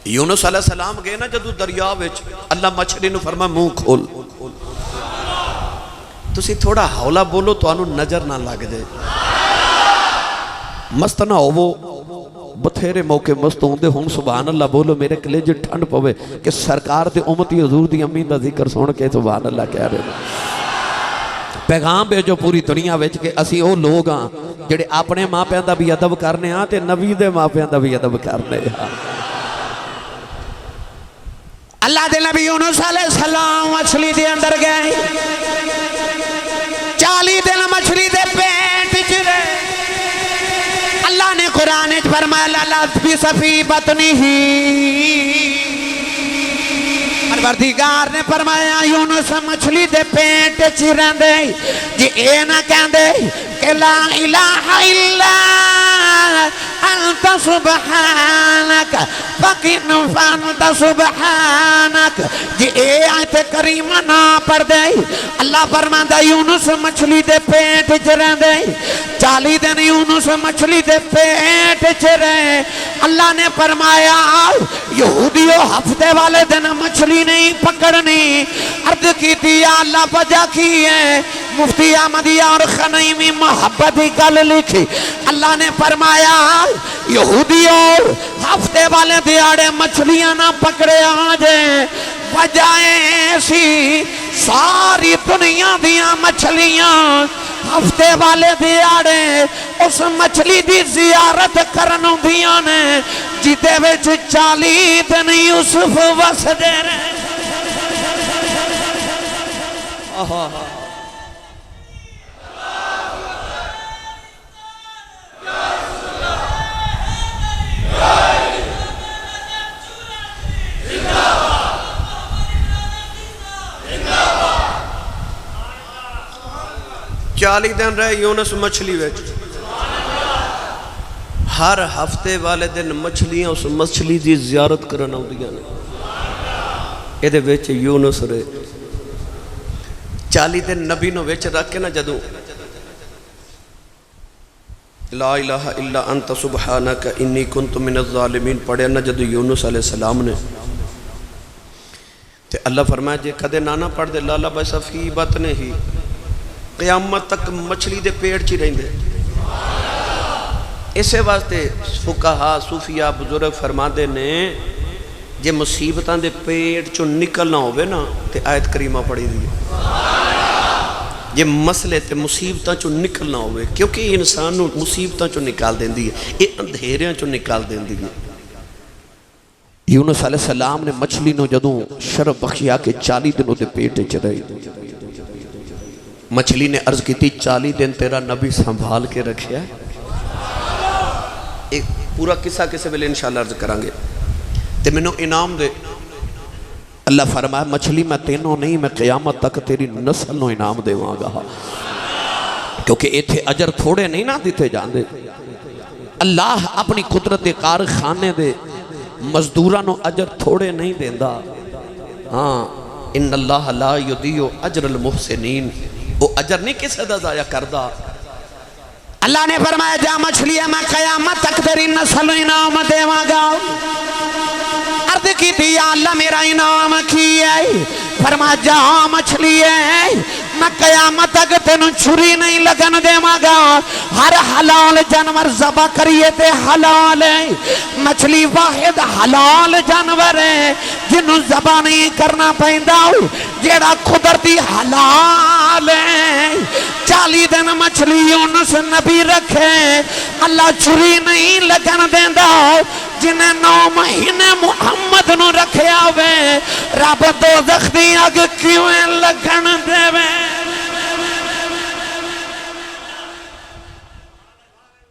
یونس علیہ السلام گئے نا جدو دریا وچ، اللہ مچھلی نو فرما منہ کھول، تسی تھوڑا ہولا بولو تو انہوں نظر نہ لگ دے، مست نہ ہو بتھیرے موقع مست ہوندے ہوں سبحان اللہ بولو میرے کلیج ٹھنڈ پوے کہ سرکار دے امتی حضور دی امین دا ذکر سن کے سبحان اللہ کہہ رہے ہیں، پیغام بھیجو پوری دنیا وچ کہ اسی او لوگ ہاں جڑے اپنے ماں پیاں دا بھی ادب کرنے ہاں تے نبی دے ماں پیاں دا بھی ادب کرنے ہاں۔ اللہ دے نبی یونس علیہ السلام مچھلی دے اندر گئے، 40 دن مچھلی دے پیٹ چ رہے، اللہ نے قرآن فرمایا لَلَبِثَ فِي بَطْنِهِ، پروردگار نے فرمایا یونس مچھلی دے پیٹ چ رہندے جی اے نہ کہندے کہ لا الہ الا انت سبحانک فقنا فانت سبحانک، جی اے آیت کریمہ نہ پڑھ دے اللہ فرماندا یونس مچھلی دے پیٹ چ رہندے، 40 دن یونس مچھلی دے پیٹ چ رہے، اللہ نے فرمایا یہودیو ہفتے والے دن مچھلی نہیں پکڑنی، عرض کی تھی اللہ وجہ کی ہے، مفتی احمدیہ اور خنیمی محبتی گل لکھی، اللہ نے فرمایا یہودیوں ہفتے والے دیاڑے مچھلیاں نہ پکڑے آجے، وجہ ایسی ساری دنیا دیا مچھلیاں ہفتے والے دیاڑے اس مچھلی دی زیارت کرنوں دیاں نے جیتے وچ 40 دن یوسف وس دے رہے۔ چالی دن رہے یونس مچھلی ویچ، ہر ہفتے والے دن مچھلیاں اس مچھلی دی زیارت کرنا ہوں دیا نے، ایدے ویچ یونس رہے 40 دن نبی نو ویچ رکھ کے نا جدو لا الہ الا انت سبحانک انی کنت من الظالمین پڑھے نا جدو یونس علیہ السلام نے، تے اللہ فرمایا جے کدے نانا پڑھ دے لالا بس فی بطن ہی قیامت تک مچھلی دے پیٹ چی رہیں دے. اسے واسطے فقہا صوفیاء بزرگ فرماندے نے جے مصیبتاں دے پیٹ چوں نکلنا ہوئے نا تے آیت کریمہ پڑھی دی. جے مسئلے تے مصیبتاں چوں نکلنا ہوئے کیونکہ انسان نو مصیبتاں چوں نکال دین دی ہے یہ اندھیریاں چوں نکال دین دی ہے. یونس علیہ السلام نے مچھلی نو جدوں شرف بخشیا کہ 40 دنوں دے پیٹ چ رہی. مچھلی نے عرض کی تھی 40 دن تیرا نبی سنبھال کے رکھیا ہے. ایک پورا قصہ کسے ویلے انشاءاللہ عرض کرانگے تے میں نو انعام دے. اللہ فرمایا مچھلی میں تینوں نہیں میں قیامت تک تیری نسل نو انعام دے وہاں گا کیونکہ ایتھے اجر تھوڑے نہیں نہ دیتے جان دے. اللہ اپنی قدرت کارخانے دے مزدورانو اجر تھوڑے نہیں دیندہ. ہاں ان اللہ لا یضیع اجر المحسنین وہ اجر نہیں کسے دا ضائع کردہ. اللہ نے فرمایا جا مچھلی ہے میں قیامت تک تیری نسل انعام دے گا. عرض کی تھی یا اللہ میرا انعام کی ہے. فرمایا جا مچھلی ہے میں قیامت تک تینوں چھری نہیں لگن دے گا. ہر حلال جانور ذبح کریے تے حلال ہے. مچھلی واحد حلال جانور ہے جنہوں ذبح نہیں کرنا پہندا جیڑا قدرتی حلال ہے. 40 دن مچھلی یونس نبی رکھے اللہ چھری نہیں لگن دیندہ. جنہیں 9 مہینے محمد نو رکھے آوے رب دوزخ دی اگ کیوں لگن دے وے.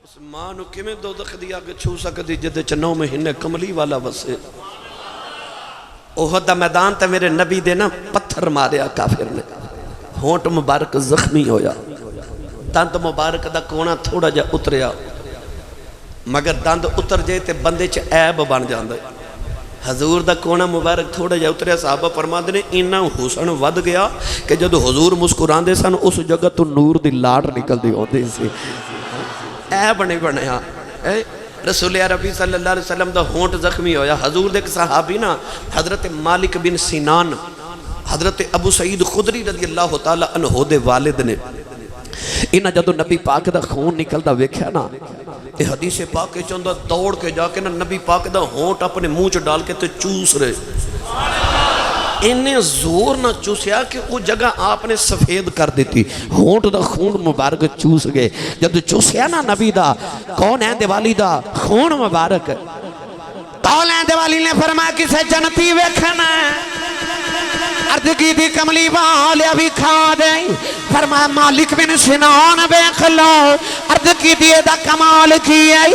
اس ماں نو کمیں دوزخ دی اگ چھو سکتی جدے 9 مہینے کملی والا وسے. احد دا میدان تے میرے نبی دے نا پتھر ماریا کافر نے. ہونٹ مبارک زخمی ہویا دند مبارک دا کونا تھوڑا جا اتریا مگر دند اتر جائے تے بندے چ عیب بن جاندے. حضور دا کونا مبارک تھوڑا جا اتریا صحابہ فرماندے نے انہاں حسن ود گیا کہ جدو حضور مسکراندے سن اس جگہ تو نور دی لاڑ نکل دی ہوندی سی. عیب نہیں بنیا. رسول عربی صلی اللہ علیہ وسلم دا ہونٹ زخمی ہویا. حضور دے ایک صحابی نا حضرت مالک بن سینان حضرت ابو سعید خدری رضی اللہ تعالیٰ عنہ دے والد نے انہاں جدو نبی پاک دا خون نکلدا ویکھیا نا یہ حدیث پاک کے چندہ دوڑ کے جا کے نا نبی پاک دا ہونٹ اپنے منہ چ ڈال کے تے چوس رہے. انہیں زور نہ چوسیا کہ وہ جگہ آپ نے سفید کر دیتی. ہونٹ دا خون مبارک چوس گئے. جب چوسیا نا نبی دا کون ہے دیوالی دا خون مبارک. قول ہے دیوالی نے فرمایا کسے جنتی ویکھنا ہے. عرض کی تھی کملی والیا بھی کھا دیں. فرمایا مالک بن سنان بیخ لو. عرض کی تھی دا کمال کی ہے.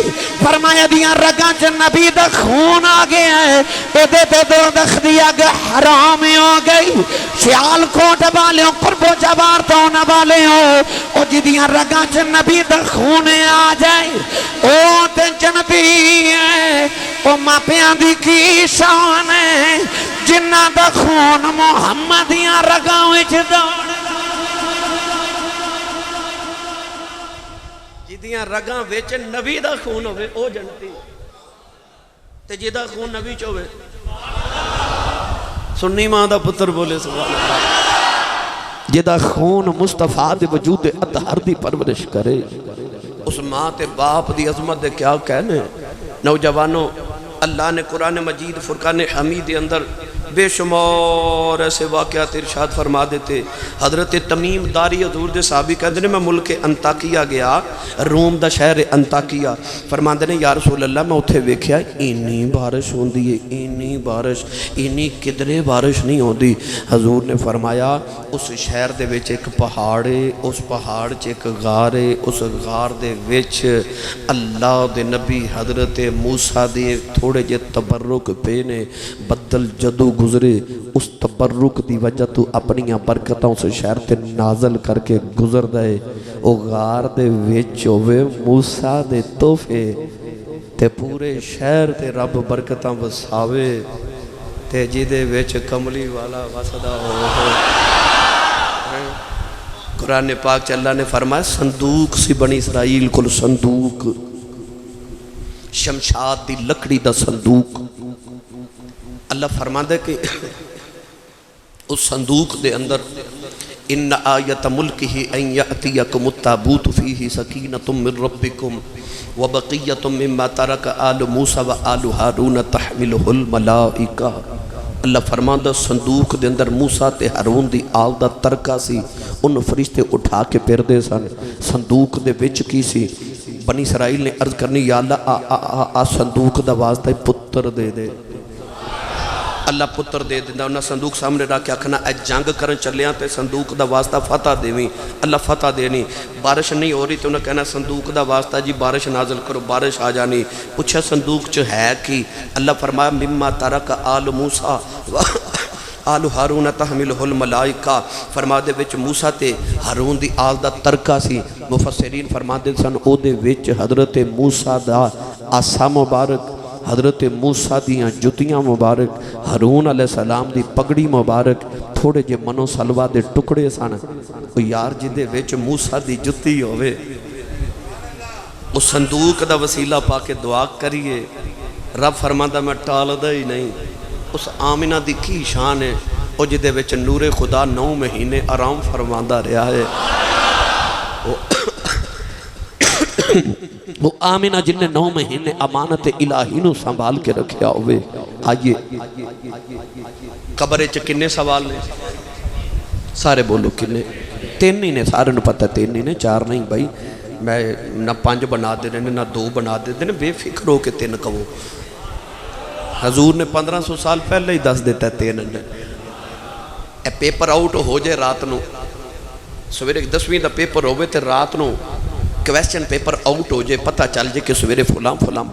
فرمایا دیاں رگاں چ نبی دا خون آگے ہے ایدے تے دو دخدی آگے حرام ہو گئی. سیال کوٹ والے ہوں قرب و جبار تو نہ والے ہوں او جی دیاں رگاں چ نبی دا خون آ جائے او تے جنتی ہے. او ماپیاں دی کی شان ہے جنہ دا خون محمدیاں رگاں وچ دوڑ. جدیاں رگاں وچ نبی دا خون ہوئے او جنتی تے جدا خون نبی چوے. سنی ماں دا پتر بولے سبحان اللہ. جدا خون مصطفیٰ دے وجود اطہر دی پرورش کرے. اس ماں تے باپ دی عظمت دے کیا کہنے. نوجوانوں اللہ نے قرآن مجید فرقان حمید اندر بے شمار ایسے واقعات ارشاد فرما دیتے. حضرت تمیم داری حضور دے صحابی کہتے ہیں میں ملک انطاکیہ گیا روم دا شہر انطاکیہ. فرماندے نے یا رسول اللہ میں اتھے ویکھیا اینی بارش ہوندی ہے اینی بارش اینی کدرے بارش نہیں ہوندی. حضور نے فرمایا اس شہر دے وچ ایک پہاڑ ہے اس پہاڑ چ ایک غار ہے اس غار دے وچ اللہ دے نبی حضرت موسیٰ دے تھوڑے جے تبرک پے نے بدل جدو گزرے اس تبرک دی وجہ تو اپنیاں برکتوں سے شہر تے نازل کر کے گزر دائے. او غار دے ویچ ہوئے موسیٰ دے توفے تے پورے شہر تے رب برکتاں وساوے تے جیدے ویچ کملی والا وسدہ ہوئے. قرآن پاک چ اللہ نے فرمایا صندوق سی بنی اسرائیل کل صندوق شمشاد دی لکڑی دا صندوق. اللہ فرما دے کہ اس صندوق دے اندر ان آیت ملکہ ان یأتیکم التابوت فیہ سکینۃ من ربکم وبقیۃ مما ترک آل موسیٰ و آل ہارون تحملہ الملائکہ۔ اللہ فرماندہ صندوق دے اندر موسیٰ تے ہارون دی آل دا ترکہ سی، ان فرشتے اٹھا کے پھر دے سن۔ صندوق دے وچ کی سی؟ بنی اسرائیل نے عرض کرنی یا اللہ صندوق دا واسطہ پتر دے دے۔ اللہ پتر دے دینا، انہاں صندوق سامنے رکھ کے آکھنا اے جنگ کرن چلیاں تے صندوق دا واسطہ فتح دیویں، اللہ فتح دینی۔ بارش نہیں ہو رہی تو انہاں کہنا صندوق دا واسطہ جی بارش نازل کرو، بارش آ جانی۔ پوچھا صندوق چ ہے کی؟ اللہ فرمایا مما ترک آل موسیٰ آل ہارون تحملہ الملائکہ، فرما دے وچ موسیٰ تے ہارون دی آل دا ترکہ سی۔ مفسرین فرما دے سن او دے وچ حضرت موسیٰ دا عصا مبارک، حضرت موسیٰ دیاں جتیاں مبارک، ہارون علیہ السلام دی پگڑی مبارک، تھوڑے جے منو سلوہ دے ٹکڑے سن۔ او یار جدے وچ موسیٰ دی جتی ہوئے، اس صندوق دا وسیلہ پا کے دعا کریے، رب فرماندہ میں ٹال دا ہی نہیں۔ اس آمنہ دی کی شان ہے، او جدے وچ نور خدا 9 مہینے آرام فرماندہ رہا ہے۔ وہ آمنہ جن نے 9 مہینے امانت الہی نو سنبھال کے رکھیا ہوئے۔ آئیے قبر چ کنے سوال نے؟ سارے بولو کنے؟ 3 ہی نے، سارے نو پتہ 3 ہی نے، 4 نہیں بھائی۔ میں نہ 5 بنا دے رہے نہ 2 بنا دے رہے، بے فکر ہو کے 3 کہو۔ حضور نے 1500 سال پہلے ہی دس دیتا ہے 3 نے۔ اے پیپر آؤٹ ہو جائے رات نو، سویرے 10ویں دا پیپر ہوئے تے رات نو کویسچن پیپر آؤٹ ہو جائے، پتہ چل جائے کہ سویرے فلان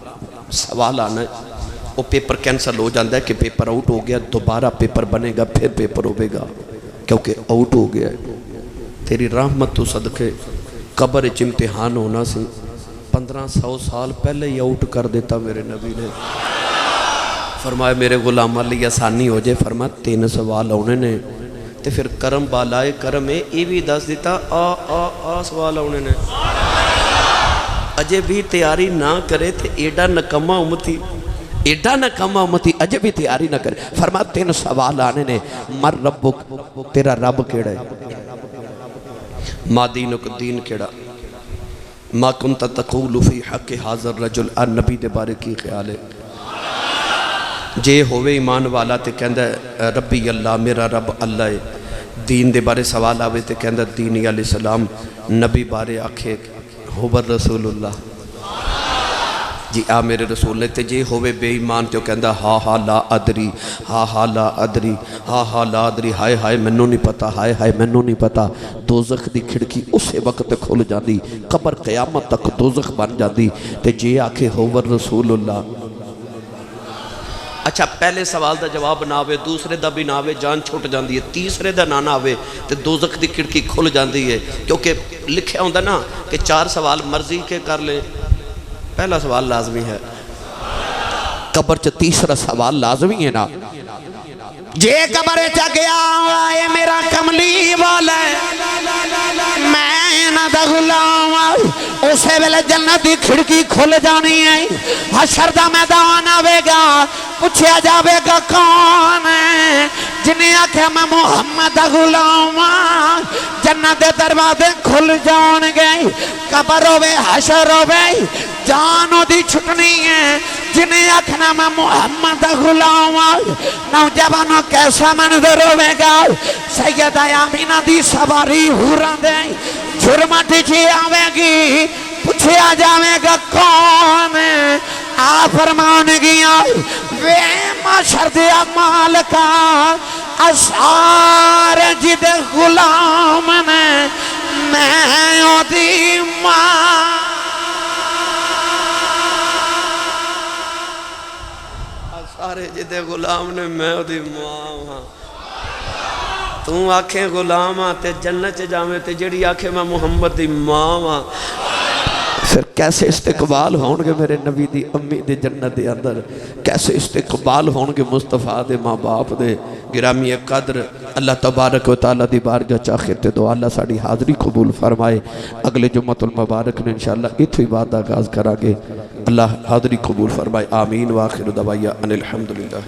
سوال آنا ہے، وہ پیپر کینسل ہو جاندہ ہے کہ پیپر آؤٹ ہو گیا، دوبارہ پیپر بنے گا، پھر پیپر ہوئے گا کیونکہ آؤٹ ہو گیا ہے۔ تیری رحمت تو صدقے قبر چ امتحان ہونا سی، 1500 سال پہلے ہی آؤٹ کر دیتا میرے نبی نے۔ فرمایا میرے غلامہ لئے آسانی ہو جائے، فرمایا 3 سوال ہونے نے، تے پھر کرم بالائے کرم ہے، یہ بھی دس دیتا آ سوال ہونے نے۔ اجے بھی تیاری نہ کرے تے ایڈا نکمہ امتی، ایڈا نکمہ امتی اجے بھی تیاری نہ کرے۔ فرمایا 3 سوال آنے نے، مر ربک، تیرا رب کیڑا ہے؟ ما دینک، دین کیڑا؟ ما کنت تقول فی حق حاضر رجل، نبی دے بارے کی خیال ہے؟ جے ہوئے ایمان والا تے کہندہ ربی اللہ، میرا رب اللہ ہے۔ دین دے بارے سوال آوے تے کہندہ دینی علیہ السلام، نبی بارے آکھے ہوبر رسول اللہ، جی آ میرے رسول نے۔ تے جے ہوئے بے ایمان تے کہندہ ہا لا ادری، ہا لا ادری، ہا لا ادری، ہائے ہائے منو نہیں پتا، ہائے ہائے منو نہیں پتا۔ دوزخ دی کھڑکی اسے وقت کھل جاندی، قبر قیامت تک دوزخ بن جاندی۔ تے جے آکھے ہوبر رسول اللہ۔ اچھا پہلے سوال دا جواب نہ آوے، دوسرے دا بھی نہ آوے، جان چھوٹ جاندی ہے، تیسرے دا نہ آوے تے دوزخ دی کھڑکی کھل جاندی ہے، کیونکہ لکھیا ہوندہ نا کہ 4 سوال مرضی کے کر لیں، پہلا سوال لازمی ہے۔ قبر چ تیسرا سوال لازمی ہے نا، جے قبر چا گیا اے میرا کملی والا میں نہ دا غلام، اسے ویلے جنت دی کھڑکی کھل جانی ہے، حشر دا میدان آوے گا، پوچھیا جاوے گا کون ہے؟ جنہیں آکھے میں محمد دا غلام، جنت دے دروازے کھل جان گئے، قبر ہوئے حشر ہوئے، جانو دی چھٹنی ہے۔ جنہیں آکھنا میں محمد دا غلام، نوجوانوں کیسا منظر ہوئے گا؟ سیدہ آمینہ دی سواری حوران دے جھرمٹ جی آوے گی، پوچھیا جاوے گا کون ہے؟ آ فرمان گیا وے معاشر دیا مالکا، اشعار جد غلام نے میں او دی ماں۔ سارے جدے غلام نے میں دی ماں ہاں۔ تُوں آکھیں غلام ہاں تے جنت جامے تے جڑی آکھیں میں محمد دی ماں ہاں۔ پھر کیسے استقبال ہونگے میرے نبی دی امی دی جنت دے اندر، کیسے استقبال ہونگے مصطفیٰ دے ماں باپ دے۔ گرامی قدر اللہ تبارک و تعالیٰ دی بارگاہ چاخر تے دعا اللہ ساڑی حاضری قبول فرمائے۔ اگلے جمعۃ المبارک نے انشاءاللہ اتھو ہی بات آغاز کرا گے، اللہ حاضری قبول فرمائے۔ آمین۔ وآخر دعوانا ان الحمدللہ۔